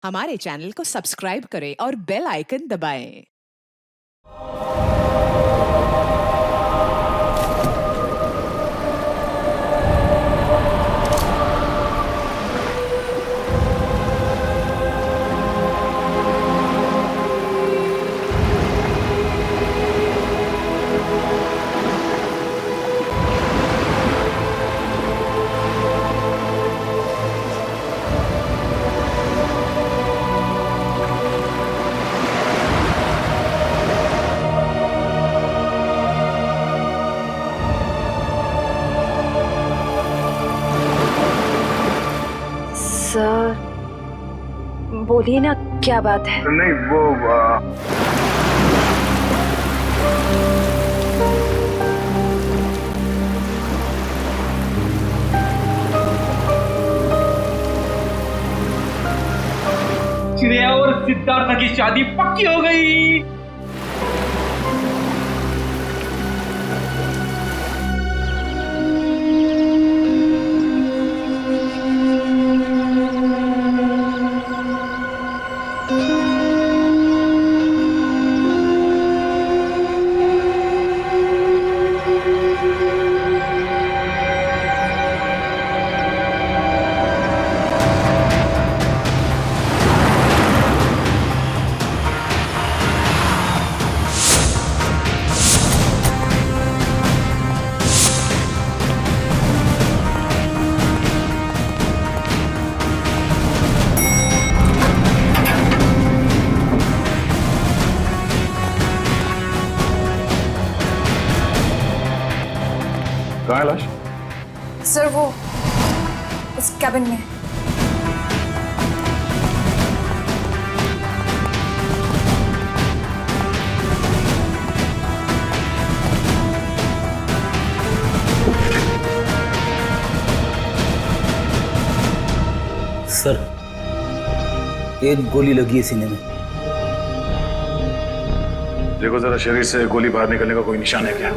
हमारे चैनल को सब्सक्राइब करें और बेल आइकन दबाएं। सर बोलिए ना, क्या बात है? नहीं वो श्रेया और सिद्धार्थ की शादी पक्की हो गई। कहाँ है लाश? सर वो उस कैबिन में। सर, एक गोली लगी है सीने में। देखो जरा शरीर से गोली बाहर निकलने का कोई निशान है क्या?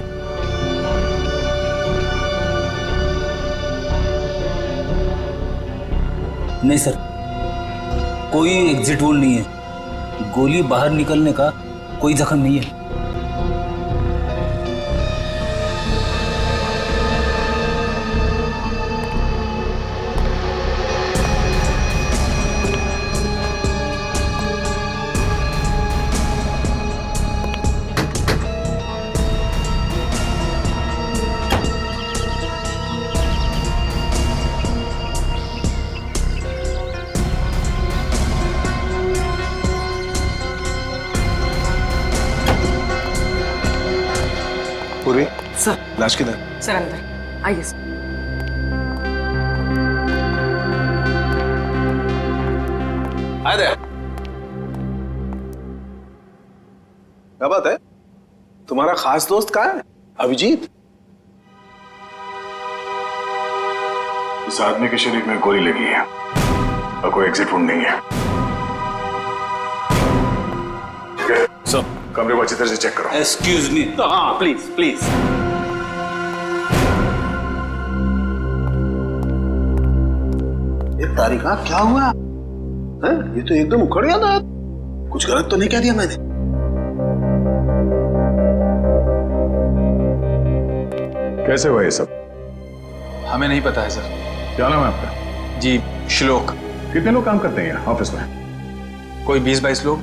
नहीं सर, कोई एग्जिट वोल नहीं है। गोली बाहर निकलने का कोई जख्म नहीं है। पूर्वी, सर। लाश किधर? सर अंदर आइए सर। आए दे। क्या बात है? तुम्हारा खास दोस्त कहाँ है? अभिजीत? इस आदमी के शरीर में गोली लगी है और कोई एग्जिट वुंड नहीं है। ठीक है, सब कमरे को अच्छी तरह से चेक करो। Excuse me. हाँ प्लीज प्लीज। ये तारिका क्या हुआ है? ये तो एकदम उखड़ गया ना। कुछ गलत तो नहीं कह दिया मैंने? कैसे हुआ ये सब? हमें नहीं पता है सर। क्या नाम है आपका? जी श्लोक। कितने लोग काम करते हैं यहाँ ऑफिस में? कोई 20-22 लोग।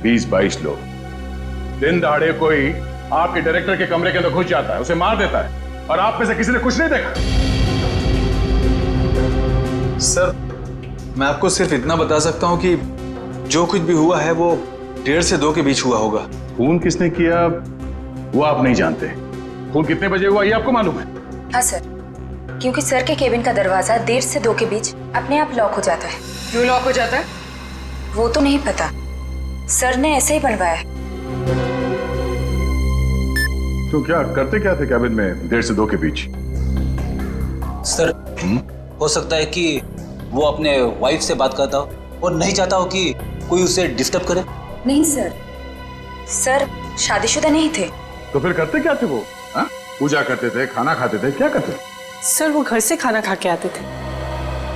20-22 लोग। दिन दहाड़े कोई आपके डायरेक्टर के कमरे के अंदर घुस जाता है, उसे मार देता है, और आप में से किसी ने कुछ नहीं देखा? सर मैं आपको सिर्फ इतना बता सकता हूँ कि जो कुछ भी हुआ है वो 1:30 से 2 के बीच हुआ होगा। खून किसने किया वो आप नहीं जानते। खून कितने बजे हुआ ये आपको मालूम है? हाँ सर, क्योंकि सर के केबिन का दरवाजा 1:30 से 2 के बीच अपने आप लॉक हो जाता है। क्यों लॉक हो जाता है? वो तो नहीं पता, सर ने ऐसे ही बनवाया है। तो क्या करते क्या थे कैबिन में 1:30 से 2 के बीच? सर, हो सकता है कि वो अपने वाइफ से बात करता हो और नहीं चाहता हो कि कोई उसे डिस्टर्ब करे। नहीं सर, सर शादीशुदा नहीं थे। तो फिर करते क्या थे वो? हाँ? पूजा करते थे, खाना खाते थे, क्या करते थे? सर वो घर से खाना खा के आते थे।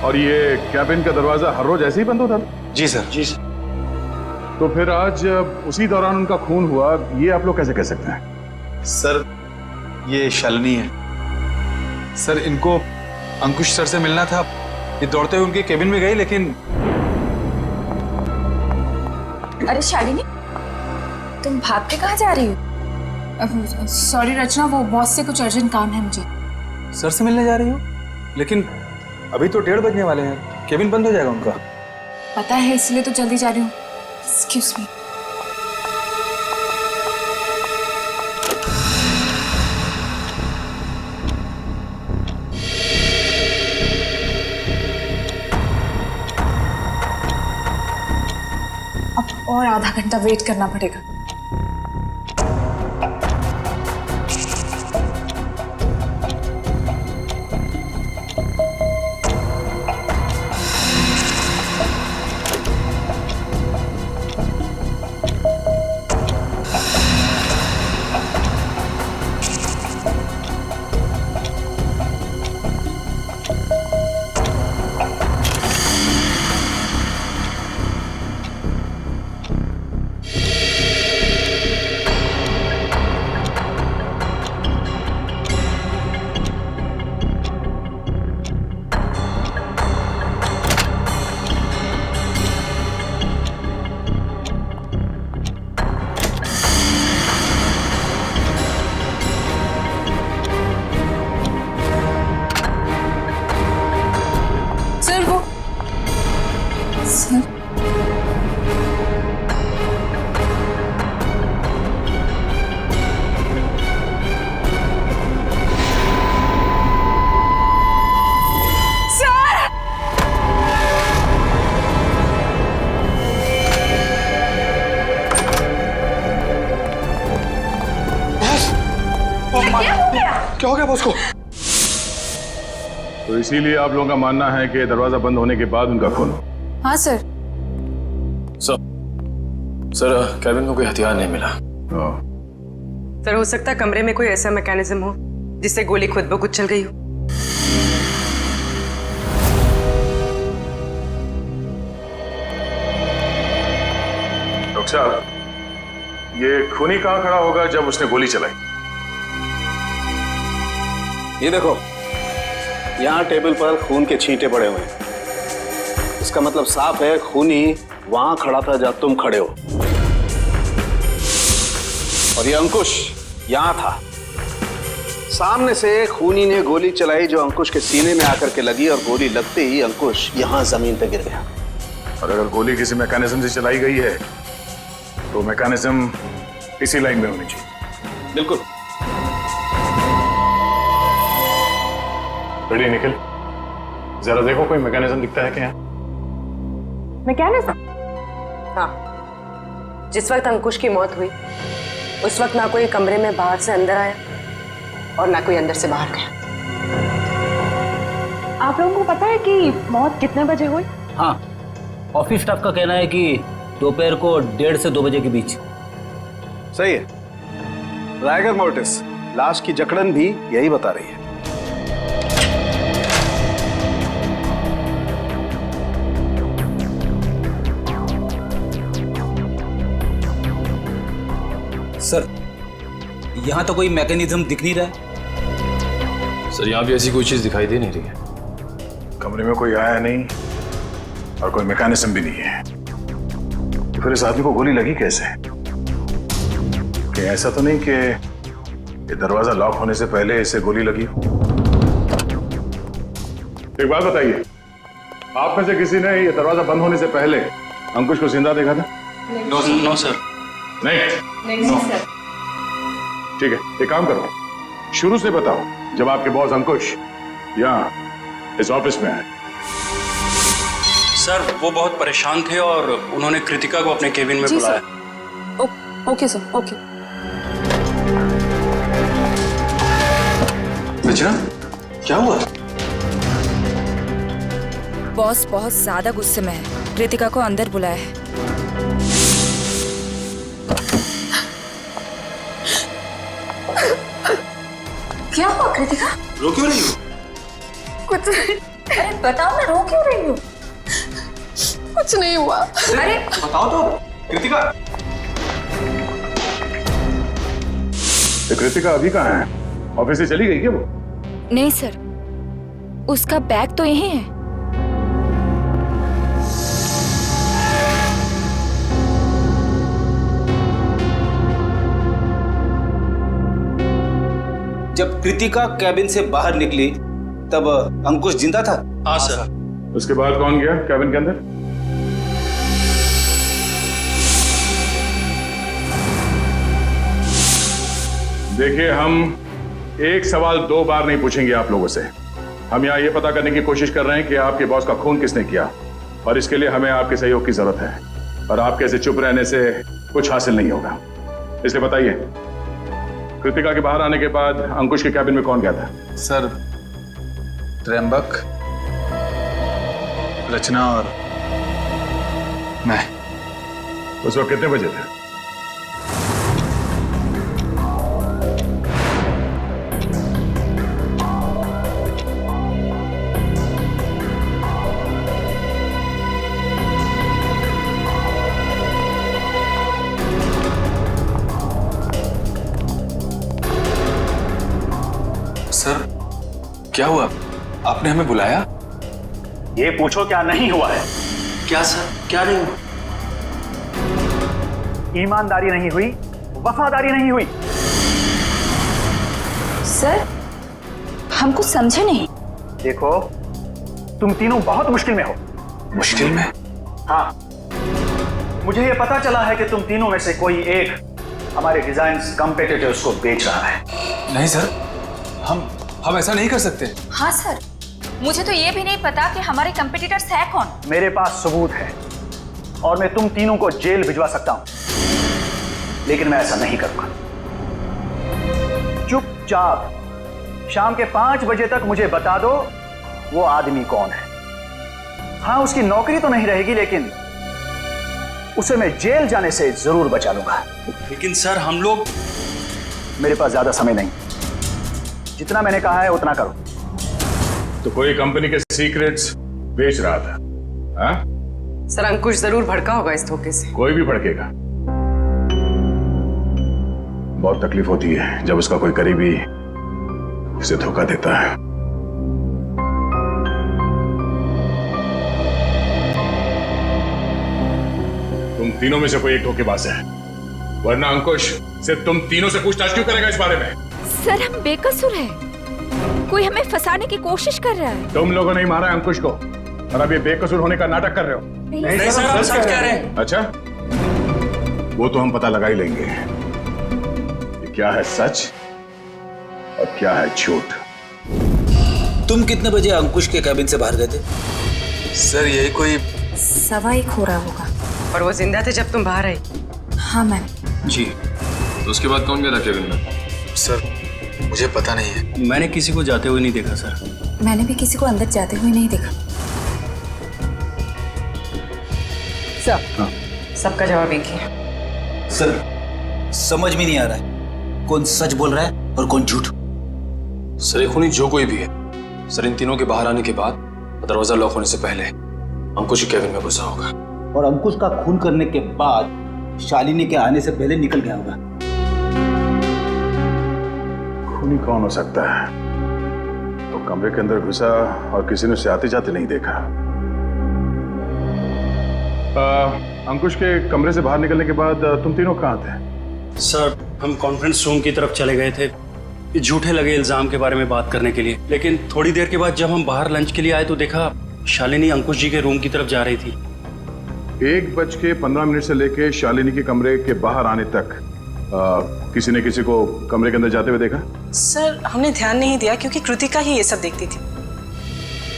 और ये कैबिन का दरवाजा हर रोज ऐसे ही बंद होता था? जी सर। जी सर। तो फिर आज उसी दौरान उनका खून हुआ, ये आप लोग कैसे कह सकते हैं? सर ये शालिनी है। सर इनको अंकुश सर से मिलना था, ये दौड़ते हुए उनके केबिन में गई, लेकिन अरे शालिनी, तुम भाग के कहाँ जा रही हो? सॉरी रचना, वो बॉस से कुछ अर्जेंट काम है मुझे। सर से मिलने जा रही हो? लेकिन अभी तो 1:30 बजने वाले हैं, केबिन बंद हो जाएगा उनका। पता है, इसलिए तो जल्दी जा रही हूँ। Excuse me. अब और आधा घंटा वेट करना पड़ेगा। सर वो सर क्या हो गया बॉस को? तो इसीलिए आप लोगों का मानना है कि दरवाजा बंद होने के बाद उनका खून हुआ? हाँ सर। सर कैबिन में कोई हथियार नहीं मिला। हाँ। सर हो सकता है कमरे में कोई ऐसा मैकेनिज्म हो जिससे गोली खुद ब खुद चल गई हो। डॉक्टर साहब, ये खूनी कहाँ खड़ा होगा जब उसने गोली चलाई? ये देखो, यहाँ टेबल पर खून के छींटे पड़े हुए हैं। इसका मतलब साफ है खूनी वहां खड़ा था जहां तुम खड़े हो, और ये अंकुश यहाँ था। सामने से खूनी ने गोली चलाई जो अंकुश के सीने में आकर के लगी, और गोली लगते ही अंकुश यहाँ जमीन पर गिर गया। और अगर गोली किसी मैकेनिज्म से चलाई गई है तो मैकेनिज्म इसी लाइन में होनी चाहिए। बिल्कुल। रेडी निकल, जरा देखो कोई मैकेनिज्म दिखता है क्या? मैकेनिज्म? हाँ, जिस वक्त अंकुश की मौत हुई उस वक्त ना कोई कमरे में बाहर से अंदर आया और ना कोई अंदर से बाहर गया। आप लोगों को पता है कि मौत कितने बजे हुई? हाँ, ऑफिस स्टाफ का कहना है कि दोपहर को 1:30 से 2 बजे के बीच। सही है। राइगर मोर्टिस लाश की जकड़न भी यही बता रही है। सर यहाँ तो कोई मैकेनिज्म दिख नहीं रहा है। सर यहाँ भी ऐसी कोई चीज दिखाई दे नहीं रही है। कमरे में कोई आया नहीं और कोई मैकेनिज्म भी नहीं है, तो फिर इस आदमी को गोली लगी कैसे? कि ऐसा तो नहीं कि ये दरवाजा लॉक होने से पहले इसे गोली लगी हो? एक बात बताइए, आप में से किसी ने ये दरवाजा बंद होने से पहले अंकुश को जिंदा देखा था? No sir. नहीं सर। ठीक है, एक काम करो, शुरू से बताओ जब आपके बॉस अंकुश यहाँ इस ऑफिस में आए। सर वो बहुत परेशान थे और उन्होंने कृतिका को अपने केबिन में बुलाया। Okay sir, okay. रचना, क्या हुआ? बॉस बहुत ज्यादा गुस्से में है, कृतिका को अंदर बुलाया है। क्या हुआ कृतिका? रो क्यों रही हो? कुछ नहीं। अरे बताओ ना, रो क्यों रही हो? कुछ नहीं हुआ। अरे बताओ तो कृतिका। तो कृतिका अभी कहाँ है? ऑफिस से चली गई क्या वो? नहीं सर, उसका बैग तो यहीं है। जब कृतिका कैबिन से बाहर निकली तब अंकुश जिंदा था? हाँ सर। उसके बाद कौन गया कैबिन के अंदर? देखिए, हम एक सवाल 2 बार नहीं पूछेंगे आप लोगों से। हम यहाँ ये पता करने की कोशिश कर रहे हैं कि आपके बॉस का खून किसने किया, और इसके लिए हमें आपके सहयोग की जरूरत है। और आपके ऐसे चुप रहने से कुछ हासिल नहीं होगा। इसलिए बताइए, कृतिका के बाहर आने के बाद अंकुश के कैबिन में कौन गया था? सर, त्र्यंबक, रचना और मैं। उस वक्त कितने बजे थे? सर, क्या हुआ? आपने हमें बुलाया? ये पूछो क्या नहीं हुआ है। क्या सर, क्या नहीं हुआ? ईमानदारी नहीं हुई, वफादारी नहीं हुई। सर, हम कुछ समझे नहीं। देखो, तुम तीनों बहुत मुश्किल में हो। मुश्किल में? हाँ, मुझे ये पता चला है कि तुम तीनों में से कोई एक हमारे डिजाइन कॉम्पिटिटर्स को बेच रहा है। नहीं सर, हम ऐसा नहीं कर सकते। हाँ सर, मुझे तो ये भी नहीं पता कि हमारे कंपटीटर्स है कौन। मेरे पास सबूत है और मैं तुम तीनों को जेल भिजवा सकता हूं, लेकिन मैं ऐसा नहीं करूंगा। चुपचाप शाम के 5 बजे तक मुझे बता दो वो आदमी कौन है। हाँ, उसकी नौकरी तो नहीं रहेगी, लेकिन उसे मैं जेल जाने से जरूर बचा लूंगा। लेकिन सर, हम लोग। मेरे पास ज्यादा समय नहीं, जितना मैंने कहा है उतना करो। तो कोई कंपनी के सीक्रेट्स बेच रहा था? हाँ? सर, अंकुश जरूर भड़का होगा इस धोखे से। कोई भी भड़केगा। बहुत तकलीफ होती है जब उसका कोई करीबी उसे धोखा देता है। तुम तीनों में से कोई एक धोखेबाज है, वरना अंकुश सिर्फ तुम तीनों से पूछताछ क्यों करेगा इस बारे में? सर, हम बेकसूर हैं। कोई हमें फंसाने की कोशिश कर रहा है। तुम लोगों ने ही मारा अंकुश को, और अब ये बेकसूर होने का नाटक कर रहे हो। नहीं सर, हम सच कह रहे हैं। अच्छा, वो तो हम पता लगा ही लेंगे कि क्या है सच और क्या है झूठ। तुम कितने बजे अंकुश के कैबिन से बाहर गए थे? सर, यही कोई 1:15 हो रहा होगा। और वो जिंदा थे जब तुम बाहर आई? हाँ मैम। जी। तो उसके बाद कौन गया था केबिन में? सर, मुझे पता नहीं है। मैंने किसी को जाते हुए नहीं देखा सर। मैंने भी किसी को अंदर जाते हुए नहीं देखा। सब सबका जवाब एक ही है। सर, समझ में नहीं आ रहा है कौन सच बोल रहा है और कौन झूठ। सर, खूनी जो कोई भी है, सर इन तीनों के बाहर आने के बाद दरवाजा लॉक होने से पहले अंकुश के कैबिन में घुसा होगा, और अंकुश का खून करने के बाद शालिनी के आने से पहले निकल गया होगा। खूनी कौन हो सकता है? तो कमरे के अंदर घुसा और किसी ने उसे आते जाते नहीं देखा। अंकुश के कमरे से बाहर निकलने के बाद तुम तीनों कहाँ थे? सर, हम कॉन्फ्रेंस रूम की तरफ चले गए थे झूठे लगे इल्जाम के बारे में बात करने के लिए। लेकिन थोड़ी देर के बाद जब हम बाहर लंच के लिए आए तो देखा शालिनी अंकुश जी के रूम की तरफ जा रही थी। 1:15 से लेके शालिनी के कमरे के बाहर आने तक किसी ने किसी को कमरे के अंदर जाते हुए देखा? सर, हमने ध्यान नहीं दिया क्योंकि कृतिका ही ये सब देखती थी।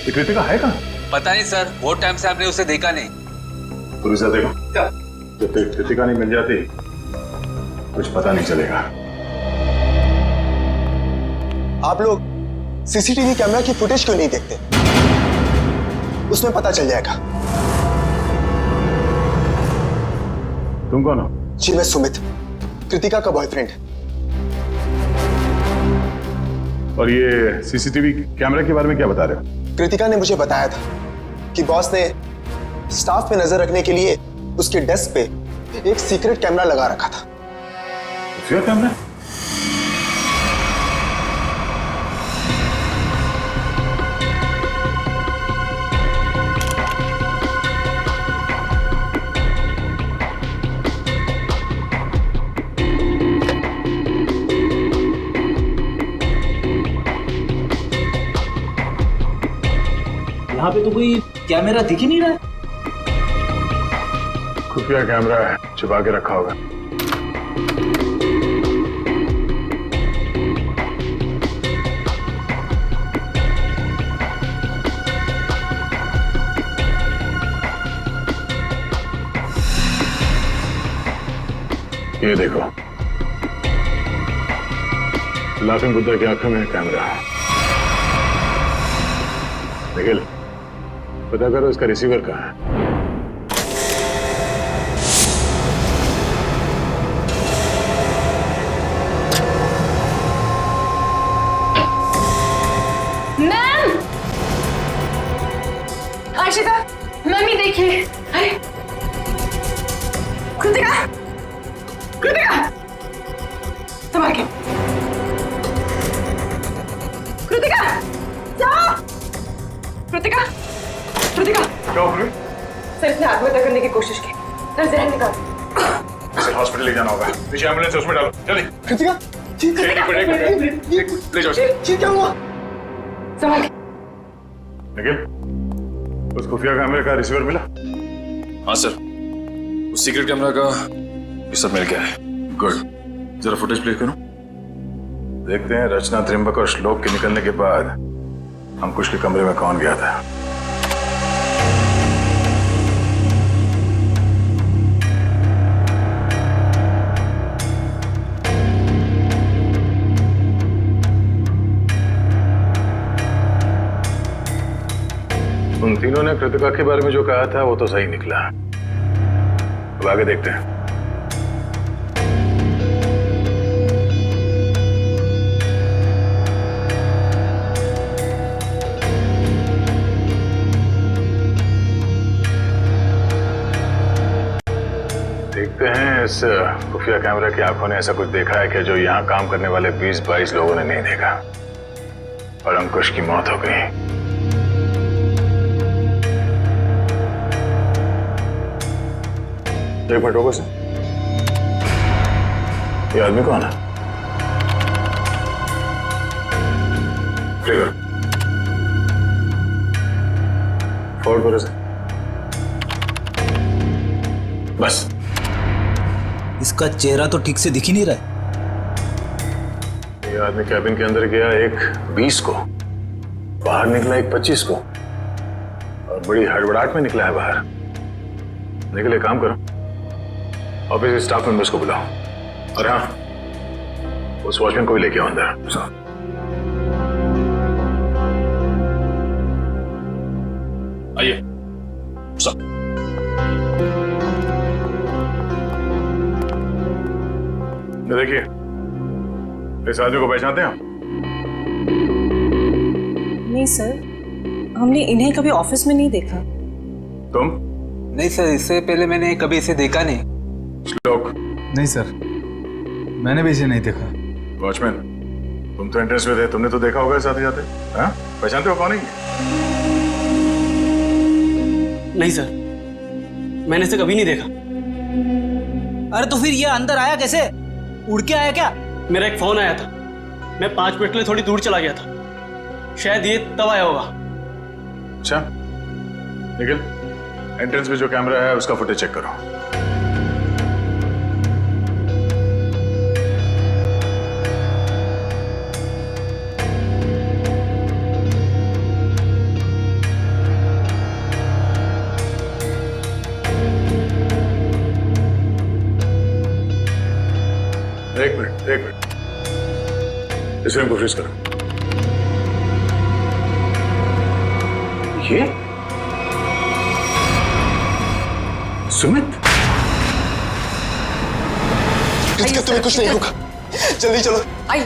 ये कृतिका है कहाँ? पता नहीं सर, बहुत टाइम से आपने उसे देखा नहीं। पुलिस देखो, जब तक कृतिका नहीं मिल जाती कुछ पता नहीं चलेगा। आप लोग सीसीटीवी कैमरा की फुटेज क्यों नहीं देखते? उसमें पता चल जाएगा। तुम कौन हो? जी, मैं सुमित, कृतिका का बॉयफ्रेंड। और ये सीसीटीवी कैमरा के बारे में क्या बता रहे हो? कृतिका ने मुझे बताया था कि बॉस ने स्टाफ पे नजर रखने के लिए उसके डेस्क पे एक सीक्रेट कैमरा लगा रखा था। खुफिया कैमरा? यहाँ पे तो कोई कैमरा दिख ही नहीं रहा है। खुफिया कैमरा है, छुपा के रखा होगा। ये देखो, लाफिंग बुद्धा की आंखों में कैमरा है। निखिल, पता करो इसका रिसीवर कहाँ है। मैम! आशिका, मम्मी देखिए। अरे कृतिका, कृतिका, संभाल के। कृतिका, जाओ। कृतिका, कृतिका। क्या हो गया? सर इसने आत्महत्या करने की कोशिश की। सर जहर निकाल। इसे हॉस्पिटल ले जाना होगा। पीछे एम्बुलेंस है, उसमें डालो जल्दी। कृतिका, ले जाओ। क्या हुआ? संभाल के। निखिल, उस खुफिया कैमरे का रिसीवर मिला? हाँ सर, उस सीक्रेट कैमरा का ये सब मिल गया है। गुड, जरा फुटेज प्ले करो। देखते हैं रचना, त्रिंबक और श्लोक के निकलने के बाद अंकुश के कमरे में कौन गया था। उन तीनों ने कृतिका के बारे में जो कहा था वो तो सही निकला। अब आगे देखते हैं। देखते हैं इस खुफिया कैमरा की आंखों ने ऐसा कुछ देखा है कि जो यहाँ काम करने वाले 20-22 लोगों ने नहीं देखा, और अंकुश की मौत हो गई। एक मिनट, बस ये आदमी कौन है? फॉरवर्ड करो से। बस इसका चेहरा तो ठीक से दिख ही नहीं रहा है। ये आदमी कैबिन के अंदर गया एक 20 को, बाहर निकला एक 25 को, और बड़ी हड़बड़ाहट में निकला है बाहर। निकले, काम करो, ऑफिस के स्टाफ मेंबर्स को बुलाओ, और हाँ, उस वॉचमैन को भी लेके आओ अंदर। आइए सर। देखिए, इस आदमी को पहचानते हैं आप? नहीं सर, हमने इन्हें कभी ऑफिस में नहीं देखा। तुम? नहीं सर, इससे पहले मैंने कभी इसे देखा नहीं। श्लोक? नहीं सर, मैंने भी इसे नहीं देखा। वॉचमैन, तुम तो एंट्रेंस में थे, तुमने तो देखा होगा साथ ही जाते। हाँ, पहचानते हो कौन है? नहीं सर, मैंने इसे कभी नहीं देखा। अरे तो फिर ये अंदर आया कैसे? उड़ के आया क्या? मेरा एक फोन आया था, मैं 5 मिनट के लिए थोड़ी दूर चला गया था, शायद ये तब आया होगा। अच्छा निखिल, एंट्रेंस में जो कैमरा है उसका फुटेज चेक करो। एक मिनट, इस फ्रेम को फ्रीज करो। ये सुमित? कृतिका, तुम्हें कुछ नहीं होगा, जल्दी चलो। आई,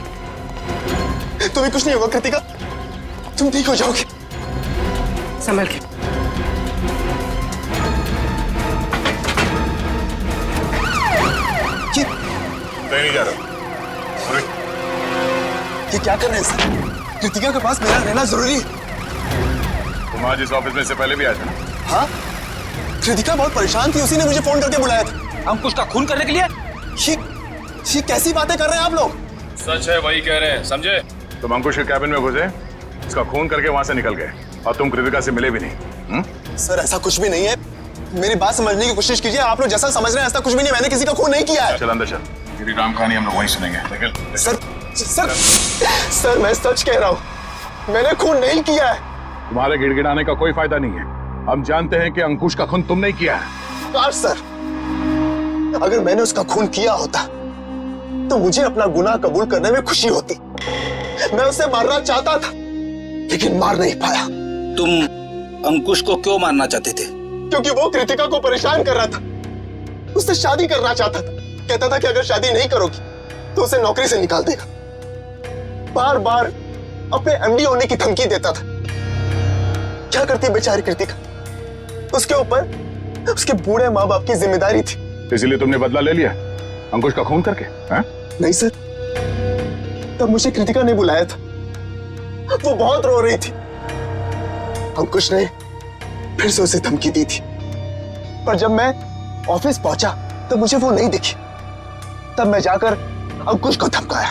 तुम्हें कुछ नहीं होगा कृतिका, तुम ठीक हो जाओगे। संभल के। नहीं जा रहा। ये क्या कर रहे हैं सर? कृतिका के पास मेरा रहना जरूरी है। तुम आज इस ऑफिस में से पहले भी आए थे ना? हाँ, कृतिका बहुत परेशान थी, उसी ने मुझे फोन करके बुलाया था। अंकुश का खून करने के लिए? ये कैसी बातें कर रहे हैं आप लोग? सच है, वही कह रहे हैं, समझे? तुम अंकुश के कैबिन में घुसे, उसका खून करके वहां से निकल गए और तुम कृतिका से मिले भी नहीं। सर ऐसा कुछ भी नहीं है, मेरी बात समझने की कोशिश कीजिए। आप लोग जैसा समझ रहे हैं ऐसा कुछ भी नहीं, मैंने किसी का खून नहीं किया है। चल अंदर चल, तेरी राम कहानी हम लोग वहीं सुनेंगे। सर मैं सच कह रहा हूँ, मैंने खून नहीं किया है। तुम्हारे गिड़गिड़ाने का कोई फायदा नहीं है, हम जानते हैं कि अंकुश का खून तुम नहीं किया है। काश सर, अगर मैंने उसका खून किया होता तो मुझे अपना गुनाह कबूल करने में खुशी होती। मैं उसे मारना चाहता था लेकिन मार नहीं पाया। तुम अंकुश को क्यों मारना चाहते थे? क्योंकि वो कृतिका को परेशान कर रहा था, उससे शादी करना चाहता था। कहता था कि अगर शादी नहीं करोगी तो उसे नौकरी से निकाल देगा। बार बार अपने एमडी होने की धमकी देता था। क्या करती बेचारी कृतिका, उसके ऊपर उसके बूढ़े माँ बाप की जिम्मेदारी थी। इसलिए तुमने बदला ले लिया अंकुश का खून करके? नहीं सर, तब मुझे कृतिका ने बुलाया था, वो बहुत रो रही थी। अंकुश ने फिर से उसे धमकी दी थी, पर जब मैं ऑफिस पहुंचा तब मुझे वो नहीं दिखी। तब मैं जाकर अंकुश को धमकाया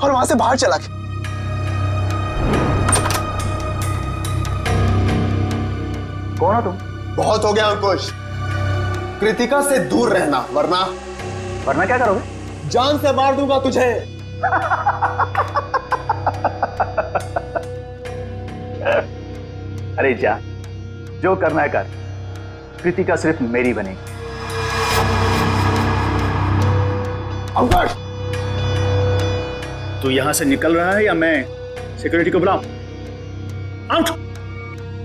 और वहां से बाहर चला गया। कौन हो तुम? बहुत हो गया अंकुश, कृतिका से दूर रहना, वरना क्या करोगे? जान से मार दूंगा तुझे। अरे जा, जो करना है कर, कृतिका सिर्फ मेरी बनेगी। अंकुश, तू यहां से निकल रहा है या मैं सिक्योरिटी को बुलाऊं? आउट।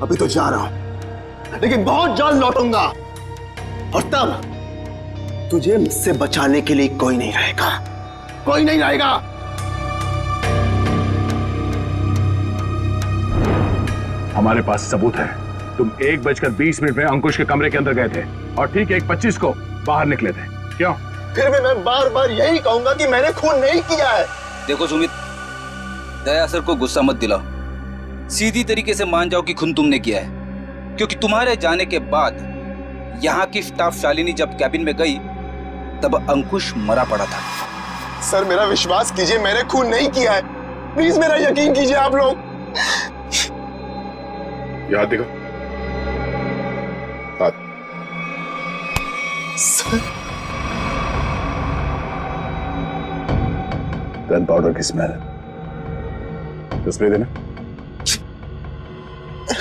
अभी तो जा रहा हूं, लेकिन बहुत जल्द लौटूंगा और तब तुझे मुझसे बचाने के लिए कोई नहीं रहेगा, कोई नहीं रहेगा। हमारे पास सबूत है, तुम 1:20 में अंकुश के कमरे के अंदर गए थे और ठीक 1:25 को बाहर निकले थे। क्यों? फिर भी मैं बार बार यही कहूंगा कि मैंने खून नहीं किया है। देखो सुमित, दया सर को गुस्सा मत दिलाओ, सीधी तरीके से मान जाओ कि खून तुमने किया है। क्योंकि तुम्हारे जाने के बाद यहाँ की स्टाफ शालिनी जब कैबिन में गई तब अंकुश मरा पड़ा था। सर मेरा विश्वास कीजिए, मैंने खून नहीं किया है, प्लीज मेरा यकीन कीजिए आप लोग। याद देखो। सर, गन पाउडर की स्मेल, स्प्रे देना।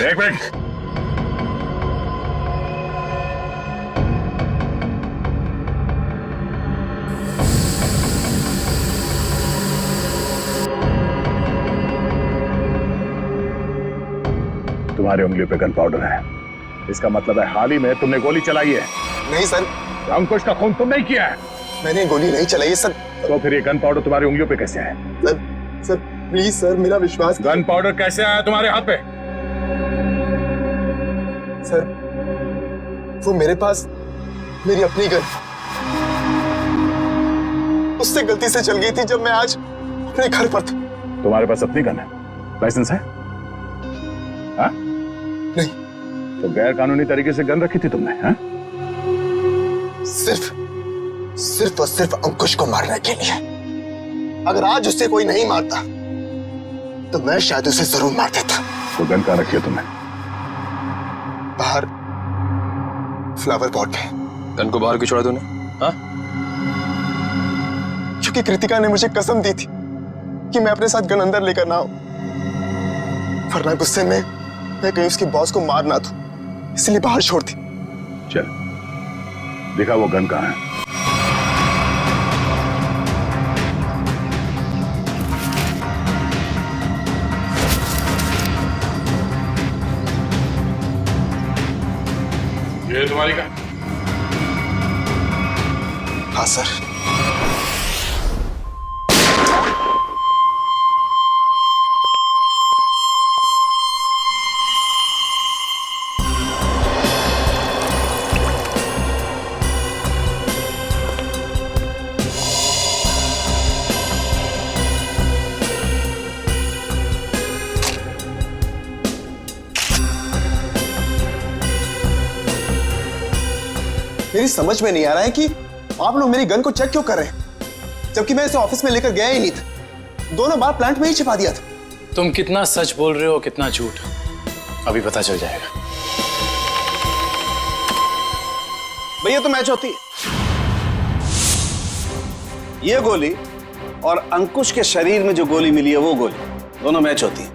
एक मिनट, तुम्हारी उंगलियों पे गन पाउडर है, इसका मतलब है हाल ही में तुमने गोली चलाई है। नहीं सर, अंकुश का खून तुम नहीं किया है। मैंने गोली नहीं चलाई है सर। तो फिर ये गन पाउडर तुम्हारी उंगलियों पे कैसे आया? सर प्लीज सर, मेरा विश्वास। गन पाउडर कैसे आया तुम्हारे हाथ पे? सर वो मेरे पास मेरी अपनी गन, उससे गलती से चल गई थी जब मैं आज अपने घर पर था। तुम्हारे पास अपनी गन है? लाइसेंस है? हाँ? नहीं। तो गैर कानूनी तरीके से गन रखी थी तुमने? हाँ? सिर्फ और सिर्फ अंकुश को मारने के लिए। अगर आज उससे कोई नहीं मारता तो मैं शायद उसे जरूर मार देता। तो गन कहाँ रखी है तुमने? बाहर फ्लावर पॉट में। गन को बाहर क्यों छोड़ा तूने? हाँ? क्योंकि कृतिका ने मुझे कसम दी थी कि मैं अपने साथ गन अंदर लेकर ना आऊं, वरना गुस्से में मैं कहीं उसकी बॉस को मार ना दूं, इसलिए बाहर छोड़ दी। चल दिखा वो गन कहाँ है। ये तुम्हारी गन? हाँ सर। मेरी समझ में नहीं आ रहा है कि आप लोग मेरी गन को चेक क्यों कर रहे हैं, जबकि मैं इसे ऑफिस में लेकर गया ही नहीं था। दोनों बार प्लांट में ही छिपा दिया था। तुम कितना सच बोल रहे हो कितना झूठ अभी पता चल जाएगा। भैया तो मैच होती है। ये गोली और अंकुश के शरीर में जो गोली मिली है वो गोली, दोनों मैच होती है।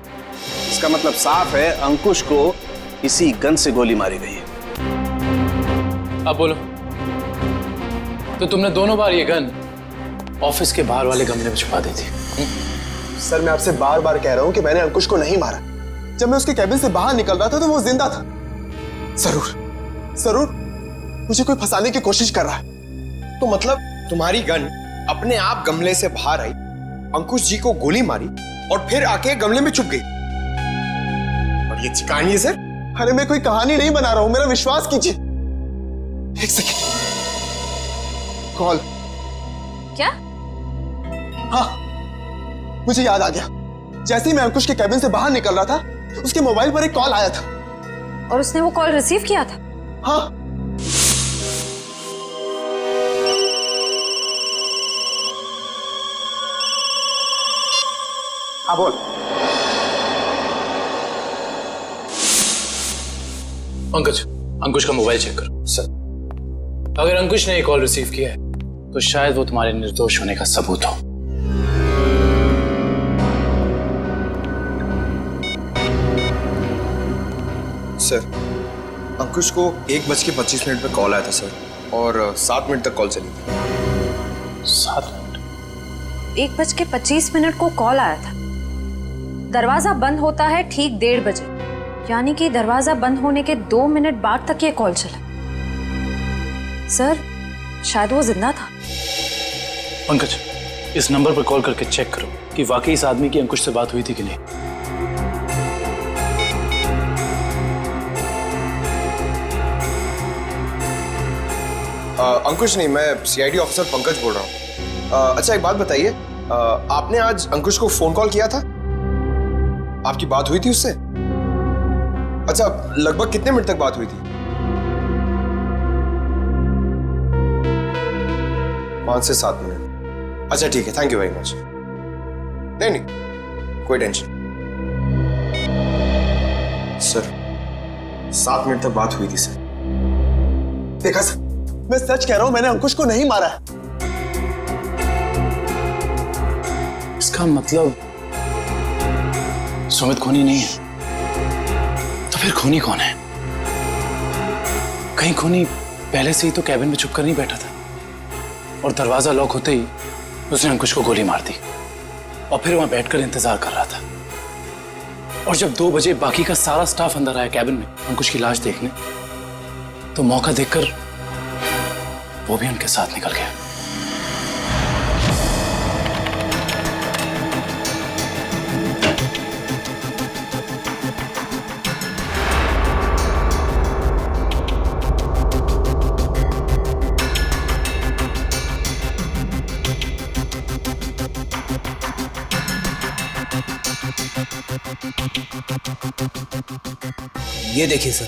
इसका मतलब साफ है अंकुश को इसी गन से गोली मारी गई है। अब बोलो, तो तुमने दोनों बार ये गन ऑफिस के बाहर वाले गमले में छुपा दी थी? सर मैं आपसे बार बार कह रहा हूं कि मैंने अंकुश को नहीं मारा। जब मैं उसके कैबिन से बाहर निकल रहा था तो वो जिंदा था। जरूर मुझे कोई फंसाने की कोशिश कर रहा है। तो मतलब तुम्हारी गन अपने आप गमले से बाहर आई, अंकुश जी को गोली मारी और फिर आके गमले में छुप गई। और ये कहानी है सर? अरे मैं कोई कहानी नहीं बना रहा हूं, मेरा विश्वास कीजिए। एक सेकंड, कॉल। क्या? हाँ, मुझे याद आ गया। जैसे ही मैं अंकुश के कैबिन से बाहर निकल रहा था, उसके मोबाइल पर एक कॉल आया था। और उसने वो कॉल रिसीव किया था? हाँ। हाँ बोल। पंकज, अंकुश का मोबाइल चेक करो। सर, अगर अंकुश ने ये कॉल रिसीव किया है तो शायद वो तुम्हारे निर्दोष होने का सबूत हो। सर, अंकुश को 1:25 पे कॉल आया था सर, और 7 मिनट तक कॉल चली थी। 7 मिनट? 1:25 को कॉल आया था। दरवाजा बंद होता है ठीक 1:30 बजे, यानी कि दरवाजा बंद होने के 2 मिनट बाद तक ये कॉल चला। सर, शायद वो जिंदा था। पंकज, इस नंबर पर कॉल करके चेक करो कि वाकई इस आदमी की अंकुश से बात हुई थी कि नहीं। अंकुश नहीं, मैं सीआईडी ऑफिसर पंकज बोल रहा हूँ। अच्छा एक बात बताइए, आपने आज अंकुश को फोन कॉल किया था? आपकी बात हुई थी उससे? अच्छा, लगभग कितने मिनट तक बात हुई थी? 5 से 7 मिनट। अच्छा ठीक है, थैंक यू वेरी मच। नहीं कोई टेंशन। सर, 7 मिनट तक बात हुई थी सर। देखा सर, मैं सच कह रहा हूं, मैंने अंकुश को नहीं मारा है। इसका मतलब सुमित खूनी नहीं है, तो फिर खूनी कौन है? कहीं खूनी पहले से ही तो कैबिन में छुपकर नहीं बैठा था और दरवाजा लॉक होते ही उसने अंकुश को गोली मार दी और फिर वहां बैठकर इंतजार कर रहा था। और जब 2 बजे बाकी का सारा स्टाफ अंदर आया कैबिन में अंकुश की लाश देखने, तो मौका देखकर वो भी उनके साथ निकल गया। ये देखिए सर,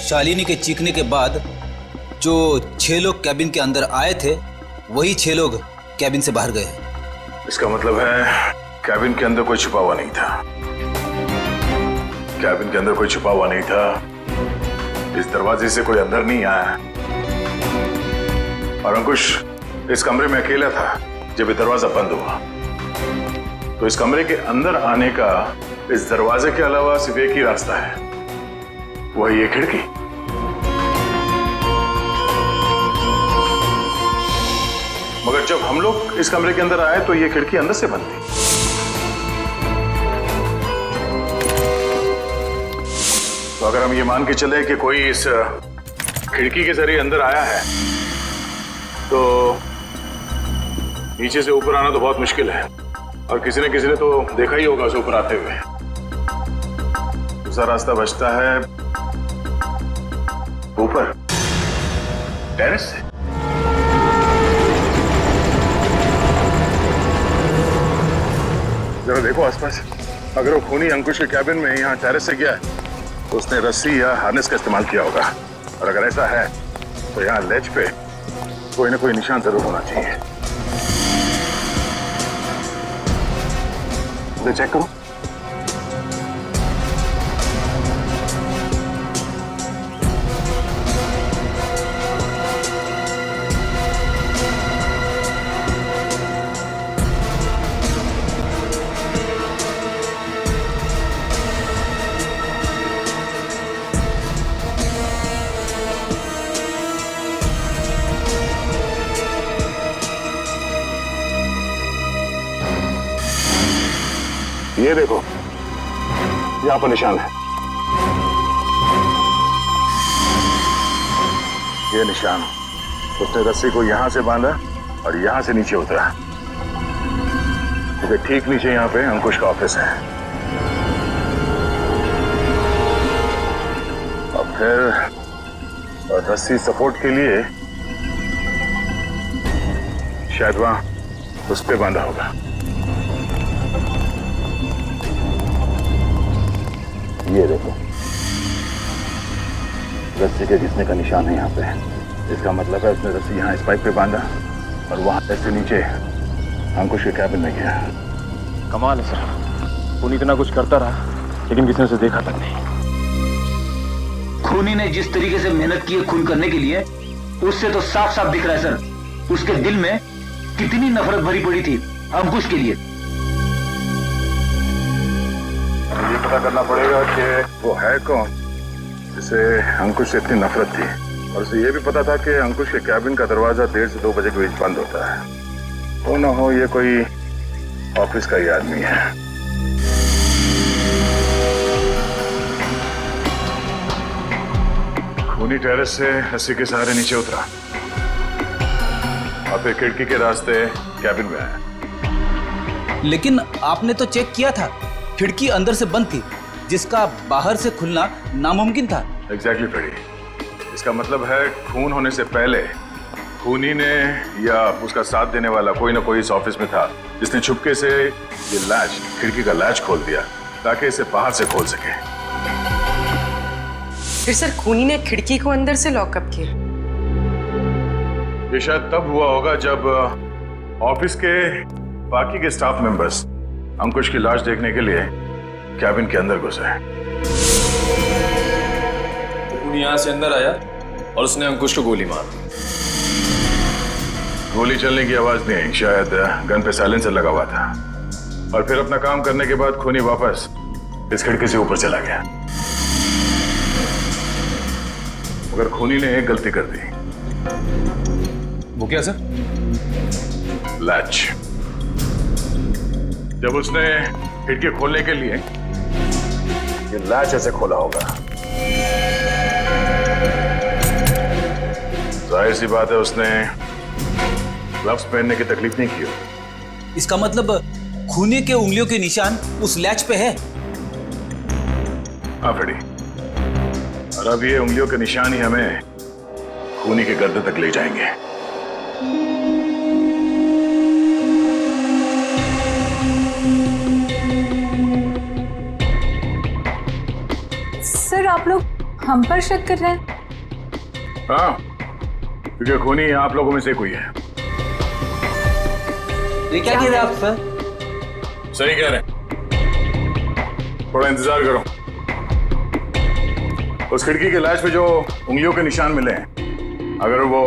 शालिनी के चीखने के बाद जो 6 लोग कैबिन के अंदर आए थे, वही 6 लोग कैबिन से बाहर गए। इसका मतलब है कैबिन के अंदर कोई छुपा हुआ नहीं था। कैबिन के अंदर कोई छुपा हुआ नहीं था। इस दरवाजे से कोई अंदर नहीं आया और अंकुश इस कमरे में अकेला था जब ये दरवाजा बंद हुआ। तो इस कमरे के अंदर आने का इस दरवाजे के अलावा सिर्फ एक ही रास्ता है, वही ये खिड़की। मगर जब हम लोग इस कमरे के अंदर आए तो ये खिड़की अंदर से बंद थी। तो अगर हम ये मान के चले कि कोई इस खिड़की के जरिए अंदर आया है, तो नीचे से ऊपर आना तो बहुत मुश्किल है और किसी ने तो देखा ही होगा उसे ऊपर आते हुए। दूसरा रास्ता बचता है ऊपर, टेरेस से। जरा देखो आसपास, अगर वो खूनी अंकुश के कैबिन में यहाँ टेरेस से गया है तो उसने रस्सी या हार्नेस का इस्तेमाल किया होगा, और अगर ऐसा है तो यहाँ लेज पे कोई ना कोई निशान जरूर होना चाहिए। मुझे चेक करो। ये देखो, यहाँ पर निशान है। ये निशान, उसने रस्सी को यहां से बांधा और यहां से नीचे उतरा। इसके ठीक नीचे यहाँ पे अंकुश का ऑफिस है। और फिर रस्सी सपोर्ट के लिए शायद वहां उस पे बांधा होगा। ये देखो, रस्सी के घिसने का निशान है यहाँ पे। इसका मतलब है उसने रस्सी यहाँ इस पाइप पे बांधा और वहां से नीचे अंकुश के कैबिन में गया। कमाल है सर, खूनी इतना कुछ करता रहा लेकिन किसी ने उसे देखा तक नहीं। खूनी ने जिस तरीके से मेहनत की है खून करने के लिए, उससे तो साफ साफ दिख रहा है सर, उसके दिल में कितनी नफरत भरी पड़ी थी अंकुश के लिए। ये पता करना पड़ेगा कि वो है कौन जिसे अंकुश से इतनी नफरत थी, और उसे ये भी पता था कि अंकुश के कैबिन का दरवाजा 1:30 से 2 बजे के बीच बंद होता है। वो ना हो ये कोई ऑफिस का ही आदमी है। खूनी टेरेस से रस्सी के सहारे नीचे उतरा और फिर खिड़की के रास्ते कैबिन में आया। लेकिन आपने तो चेक किया था, खिड़की अंदर से बंद थी, जिसका बाहर से खुलना नामुमकिन था। Exactly Freddy. इसका मतलब है खून होने से पहले खूनी ने या उसका साथ देने वाला कोई ना कोई इस ऑफिस में था, जिसने छुपके से ये लैच, खिड़की का लैच खोल दिया ताकि इसे बाहर से खोल सके। फिर सर खूनी ने खिड़की को अंदर से लॉकअप किया। ये शायद तब हुआ होगा जब ऑफिस के बाकी के स्टाफ मेंबर्स अंकुश की लाश देखने के लिए कैबिन के अंदर घुसे। खूनी यहाँ से अंदर आया और उसने अंकुश को गोली मार दी। गोली चलने की आवाज नहीं आई, शायद गन पे साइलेंसर लगा हुआ था। और फिर अपना काम करने के बाद खूनी वापस इस खिड़की से ऊपर चला गया। मगर खूनी ने एक गलती कर दी। वो क्या सर? लैच। जब उसने खिड़की खोलने के लिए ये लैच ऐसे खोला होगा, जाहिर सी बात है उसने ग्लव्स पहनने की तकलीफ नहीं की होगी। इसका मतलब खूनी के उंगलियों के निशान उस लैच पे है। हाँ फ्रेडी, और अब ये उंगलियों के निशान ही हमें खूनी के गर्दन तक ले जाएंगे। सर आप लोग हम पर शक कर रहे हैं? हाँ, क्योंकि खूनी आप लोगों में से कोई है। ये क्या कह रहे हैं आप सर? सही कह रहे हैं, थोड़ा इंतजार करो। उस खिड़की के लैच पे जो उंगलियों के निशान मिले हैं, अगर वो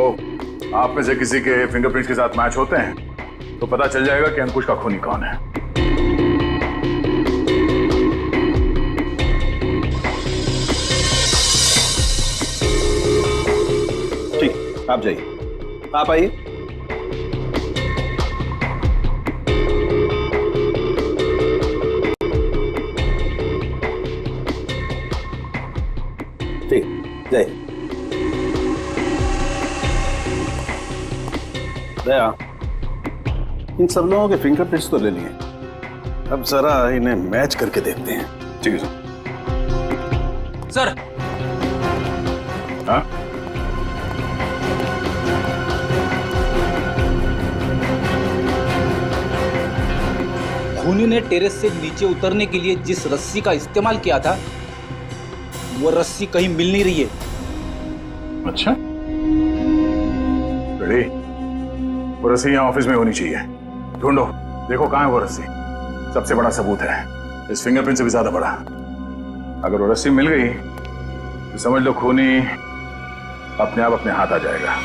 आप में से किसी के फिंगरप्रिंट्स के साथ मैच होते हैं तो पता चल जाएगा कि अंकुश का खूनी कौन है। ठीक, आप जाइए, आप आइए। ठीक, जाइए। दया, इन सब लोगों के फिंगरप्रिंट्स तो ले लिए, अब जरा इन्हें मैच करके देखते हैं। ठीक है सर। हाँ? खूनी ने टेरेस से नीचे उतरने के लिए जिस रस्सी का इस्तेमाल किया था, वो रस्सी कहीं मिल नहीं रही है। अच्छा, रेडी? वो रस्सी यहाँ ऑफिस में होनी चाहिए। ढूंढो, देखो कहाँ है वो रस्सी। सबसे बड़ा सबूत है, इस फिंगरप्रिंट से भी ज्यादा बड़ा। अगर वो रस्सी मिल गई तो समझ लो खूनी अपने आप अपने हाथ आ जाएगा।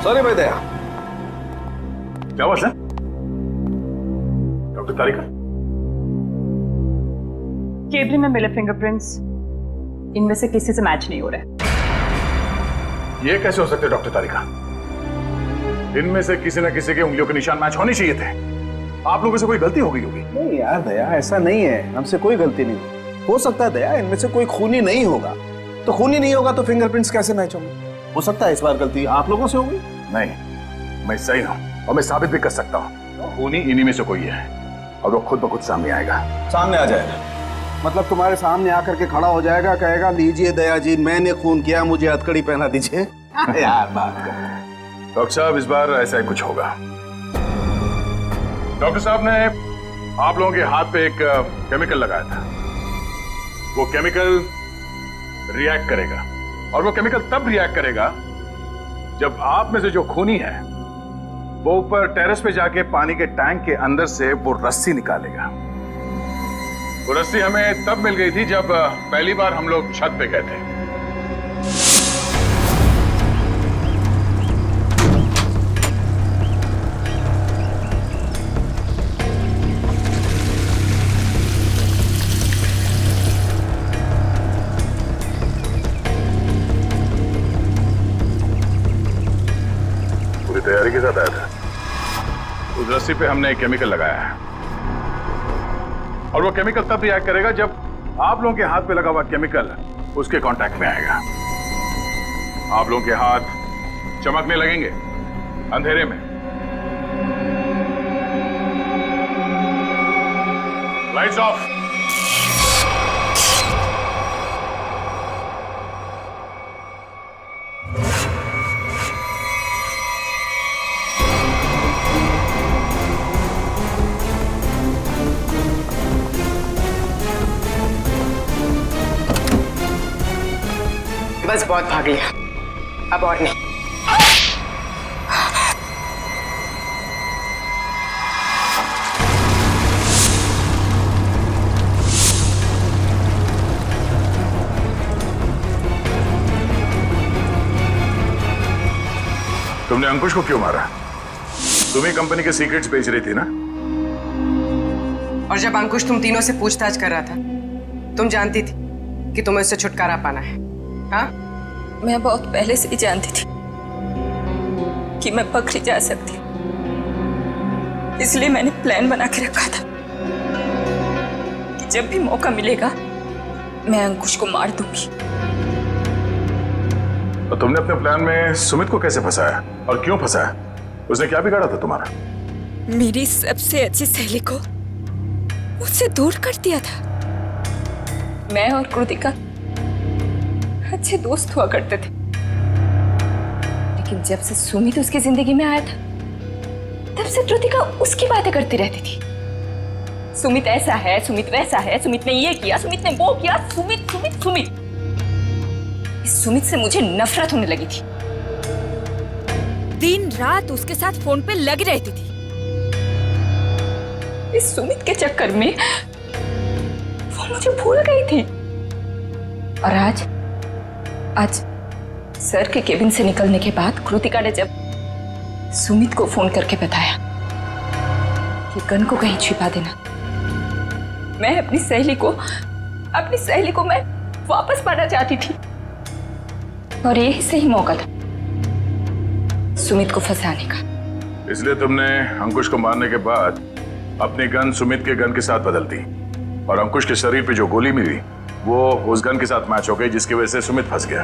सॉरी भाई दया। क्या हुआ सर? डॉक्टर तारिका, केबिन में मिले फिंगरप्रिंट्स इनमें से किसी से मैच नहीं हो रहे। ये कैसे हो सकते डॉक्टर तारिका? इनमें से किसी न किसी के उंगलियों के निशान मैच होने चाहिए थे। आप लोगों से कोई गलती हो गई होगी। नहीं यार दया, ऐसा नहीं है, हमसे कोई गलती नहीं। हो सकता है दया इनमें से कोई खूनी नहीं होगा, तो खूनी नहीं होगा तो फिंगरप्रिंट्स कैसे मैच होंगे? हो सकता है इस बार गलती आप लोगों से होगी। नहीं, मैं सही हूं और मैं साबित भी कर सकता हूं। खूनी इन्हीं में से कोई है और वो खुद ब खुद सामने आएगा। सामने आ जाएगा मतलब तुम्हारे सामने आकर के खड़ा हो जाएगा, कहेगा लीजिए दया जी मैंने खून किया, मुझे हथकड़ी पहना दीजिए। यार बात कर। डॉक्टर साहब, इस बार ऐसा ही कुछ होगा। डॉक्टर साहब ने आप लोगों के हाथ पे एक केमिकल लगाया था। वो केमिकल रिएक्ट करेगा और वो केमिकल तब रिएक्ट करेगा जब आप में से जो खूनी है वो ऊपर टेरेस पे जाके पानी के टैंक के अंदर से वो रस्सी निकालेगा। वो रस्सी हमें तब मिल गई थी जब पहली बार हम लोग छत पे गए थे। तैयारी के साथ आया था। उस रस्सी पे हमने एक केमिकल लगाया है और वो केमिकल तब रिएक्ट करेगा जब आप लोगों के हाथ पे लगा हुआ केमिकल उसके कांटेक्ट में आएगा। आप लोगों के हाथ चमकने लगेंगे अंधेरे में। Lights off. बस बहुत भाग लिया, अब और नहीं। तुमने अंकुश को क्यों मारा? तुम ही कंपनी के सीक्रेट्स बेच रही थी ना? और जब अंकुश तुम तीनों से पूछताछ कर रहा था, तुम जानती थी कि तुम्हें उससे छुटकारा पाना है। हाँ? मैं बहुत पहले से ही जानती थी कि मैं पकड़ी जा सकती, इसलिए मैंने प्लान बना के रखा था कि जब भी मौका मिलेगा मैं अंकुश को मार दूंगी। तो तुमने अपने प्लान में सुमित को कैसे फंसाया और क्यों फंसाया? उसने क्या बिगाड़ा था तुम्हारा? मेरी सबसे अच्छी सहेली को मुझसे दूर कर दिया था। मैं और कृतिका अच्छे दोस्त हुआ करते थे, लेकिन जब से सुमित उसकी जिंदगी में आया था तब से कृतिका उसकी बातें करती रहती थी। सुमित ऐसा है, सुमित वैसा है, सुमित ने ये किया, सुमित ने वो किया, सुमित सुमित सुमित। इस सुमित से मुझे नफरत होने लगी थी। दिन रात उसके साथ फोन पे लगी रहती थी। इस सुमित के चक्कर में वो मुझे भूल गई थी। और आज सर के केबिन से निकलने के बाद कृतिका ने जब सुमित को फोन करके बताया कि गन को कहीं छिपा देना, मैं अपनी सहेली को मैं वापस पाना चाहती थी। और यही सही मौका था सुमित को फंसाने का। इसलिए तुमने अंकुश को मारने के बाद अपनी गन सुमित के गन के साथ बदल दी, और अंकुश के शरीर पे जो गोली मिली वो उस गन के साथ मैच हो गई, जिसकी वजह से सुमित फंस गया।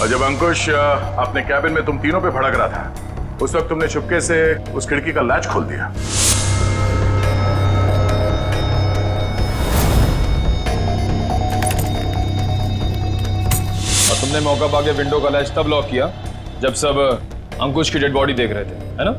और जब अंकुश अपने कैबिन में तुम तीनों पे भड़क रहा था, उस वक्त तुमने चुपके से उस खिड़की का लैच खोल दिया। और तुमने मौका पाके विंडो का लैच तब लॉक किया जब सब अंकुश की डेड बॉडी देख रहे थे, है ना?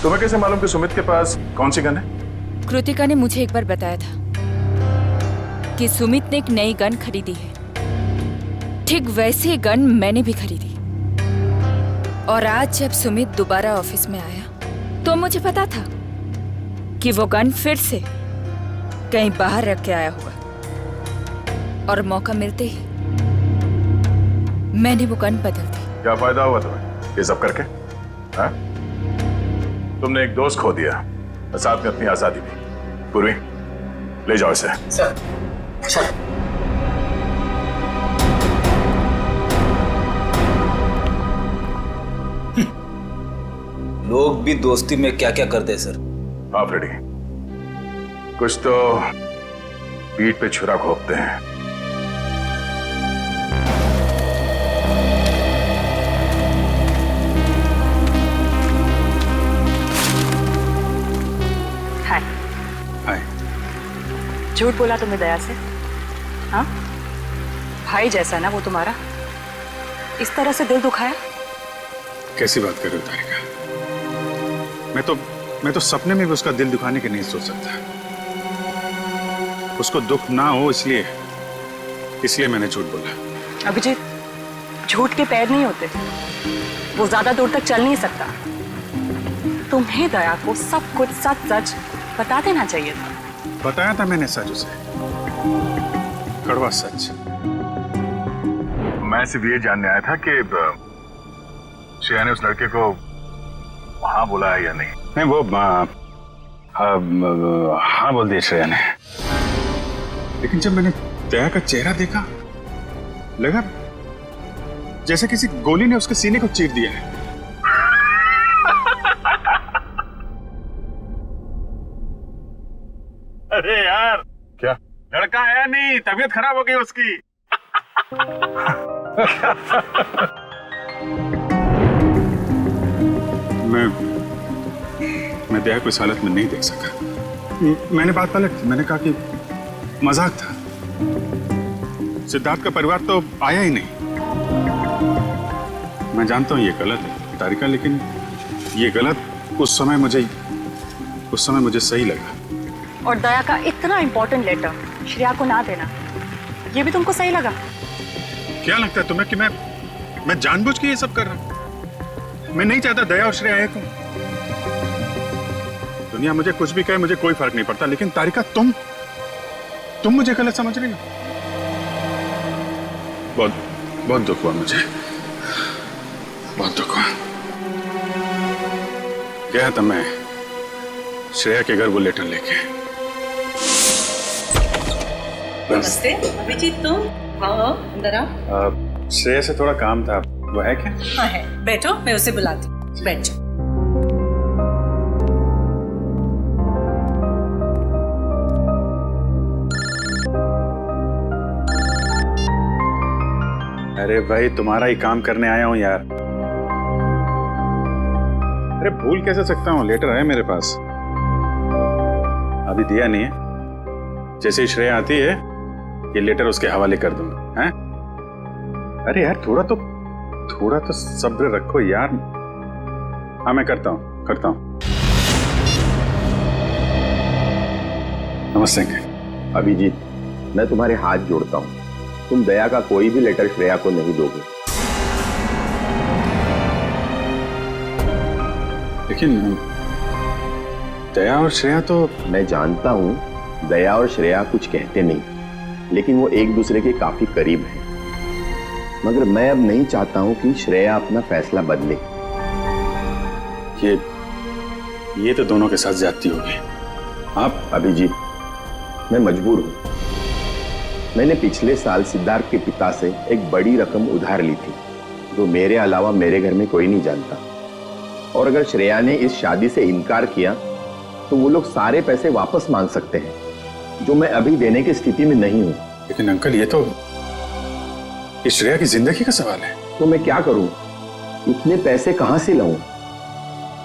तुम्हें कैसे मालूम कि सुमित के पास कौन सी गन है? कृतिका ने मुझे एक बार बताया था कि सुमित ने एक नई गन खरीदी है। ठीक वैसी गन मैंने भी खरीदी। और आज जब सुमित दोबारा ऑफिस में आया तो मुझे पता था कि वो गन फिर से कहीं बाहर रख के आया होगा। और मौका मिलते ही मैंने वो गन बदल दी। क्या फायदा हुआ तुम्हें ये सब करके? हाँ? तुमने एक दोस्त खो दिया और साथ में अपनी आजादी भी। पूर्वी, ले जाओ इसे। सर। लोग भी दोस्ती में क्या क्या करते हैं सर। हाँ फ्रेडी, कुछ तो पीठ पे छुरा घोंपते हैं। झूठ बोला तुमने दया से? हाँ, भाई जैसा ना वो तुम्हारा, इस तरह से दिल दुखाया? कैसी बात कर रहे हो तारिका? मैं तो सपने में भी उसका दिल दुखाने की नहीं सोच सकता। उसको दुख ना हो इसलिए मैंने झूठ बोला। अभिजीत, झूठ के पैर नहीं होते, वो ज्यादा दूर तक चल नहीं सकता। तुम्हें दया को सब कुछ सच सच बता देना चाहिए था। बताया था मैंने सच उसे, कड़वा सच। मैं सिर्फ ये जानने आया था कि श्रेया ने उस लड़के को हाँ बुलाया या नहीं। नहीं, वो हाँ बोल दिया श्रेया ने। लेकिन जब मैंने दया का चेहरा देखा, लगा जैसे किसी गोली ने उसके सीने को चीर दिया है। अरे यार, क्या लड़का आया नहीं, तबीयत खराब हो गई उसकी। मैं दया को इस हालत में नहीं देख सका। मैंने बात पलट दी। मैंने कहा कि मजाक था। सिद्धार्थ का परिवार तो आया ही नहीं। मैं जानता हूं ये गलत है तारिका, लेकिन ये गलत उस समय मुझे सही लगा। और दया का इतना इंपॉर्टेंट लेटर श्रेया को ना देना, ये भी तुमको सही लगा? क्या लगता है तुम्हें कि मैं जानबूझ के ये सब कर रहा हूं? मैं नहीं चाहता दया और श्रेया एक हो। दुनिया मुझे कुछ भी कहे, मुझे कोई फर्क नहीं पड़ता, लेकिन तारिका तुम मुझे गलत समझ रही हो। बहुत दुख हुआ मुझे, बहुत दुख हुआ। गया था मैं श्रेया के घर वो लेटर लेके। नमस्ते अभिजीत, तुम आओ अंदर आओ। श्रेया से थोड़ा काम था, वो है क्या? हाँ है, बैठो, मैं उसे बुलाती हूँ। बैठ जाओ। अरे भाई, तुम्हारा ही काम करने आया हूँ यार। अरे भूल कैसे सकता हूँ, लेटर है मेरे पास, अभी दिया नहीं है। जैसे ही श्रेया आती है ये लेटर उसके हवाले कर दूंगा। हैं? अरे यार थोड़ा तो सब्र रखो यार। हाँ मैं करता हूँ। नमस्ते अंकल। अभिजीत, मैं तुम्हारे हाथ जोड़ता हूँ, तुम दया का कोई भी लेटर श्रेया को नहीं दोगे। लेकिन दया और श्रेया तो... मैं जानता हूँ दया और श्रेया कुछ कहते नहीं, लेकिन वो एक दूसरे के काफी करीब हैं। मगर मैं अब नहीं चाहता हूँ कि श्रेया अपना फैसला बदले। ये तो दोनों के साथ ज्यादती होगी। आप अभिजीत, मैं मजबूर हूँ। मैंने पिछले साल सिद्धार्थ के पिता से एक बड़ी रकम उधार ली थी, जो मेरे अलावा मेरे घर में कोई नहीं जानता। और अगर श्रेया ने इस शादी से इनकार किया तो वो लोग सारे पैसे वापस मांग सकते हैं, जो मैं अभी देने की स्थिति में नहीं हूँ। लेकिन अंकल ये तो श्रेया की जिंदगी का सवाल है। तो मैं क्या करूं? इतने पैसे कहां से लाऊं?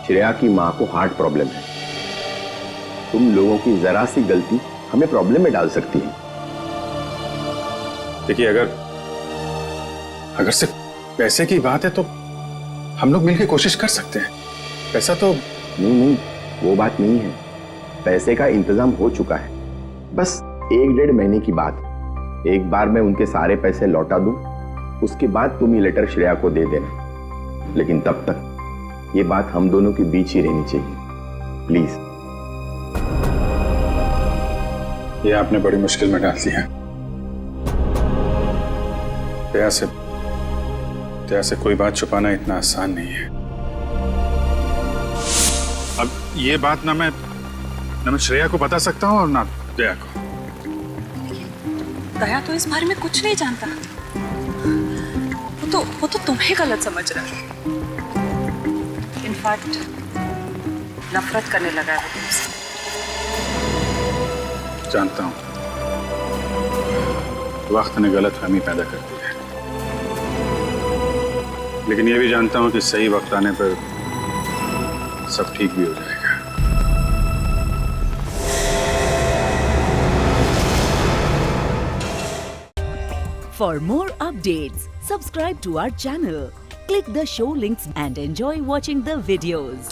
श्रेया की मां को हार्ट प्रॉब्लम है। तुम लोगों की जरा सी गलती हमें प्रॉब्लम में डाल सकती है। देखिए अगर सिर्फ पैसे की बात है तो हम लोग मिलकर कोशिश कर सकते हैं। पैसा तो... नहीं, वो बात नहीं है। पैसे का इंतजाम हो चुका है, बस 1-1.5 महीने की बात। एक बार मैं उनके सारे पैसे लौटा दूं, उसके बाद तुम ये लेटर श्रेया को दे देना। लेकिन तब तक ये बात हम दोनों के बीच ही रहनी चाहिए, प्लीज। ये आपने बड़ी मुश्किल में डाल दिया। दया से कोई बात छुपाना इतना आसान नहीं है। अब ये बात ना मैं श्रेया को बता सकता हूँ और ना दया को। दया तो इस बारे में कुछ नहीं जानता। वो तो तुम्हें गलत समझ रहा है। इनफैक्ट नफरत करने लगा है तुमसे। जानता हूँ, वक्त ने गलतफहमी पैदा कर दी है, लेकिन ये भी जानता हूँ कि सही वक्त आने पर सब ठीक भी हो जाएगा। For more updates, subscribe to our channel, click the show links and enjoy watching the videos.